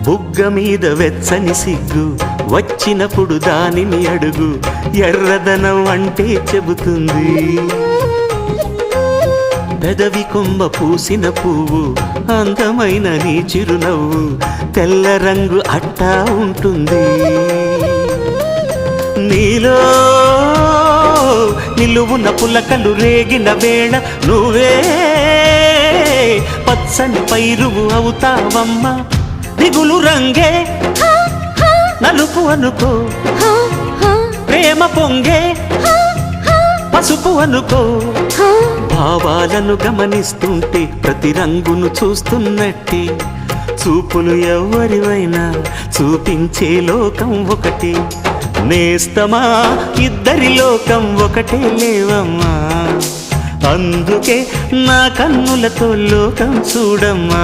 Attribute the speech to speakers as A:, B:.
A: బుగ్గ మీద వెచ్చని సిగ్గు వచ్చినప్పుడు దానిని అడుగు, ఎర్రదనం అంటే చెబుతుంది. పెదవి కొమ్మ పూసిన పువ్వు అందమైన నీ చిరునవ్వు, తెల్ల రంగు అట్టా ఉంటుంది. నీలో నిలువున పులకలు రేగిన వేళ నువ్వే పచ్చని పైరువు అవుతావమ్మా. దిగులు రంగే నలుపు అనుకో, ప్రేమ పొంగే పసుపు అనుకో. భావాలను గమనిస్తుంటే ప్రతి రంగును చూస్తున్నట్టే, చూపులు ఎవరివైనా చూపించే లోకం ఒకటి. నేస్తమా ఇద్దరి లోకం ఒకటే లేవమ్మా, అందుకే నా కన్నులతో లోకం చూడమ్మా.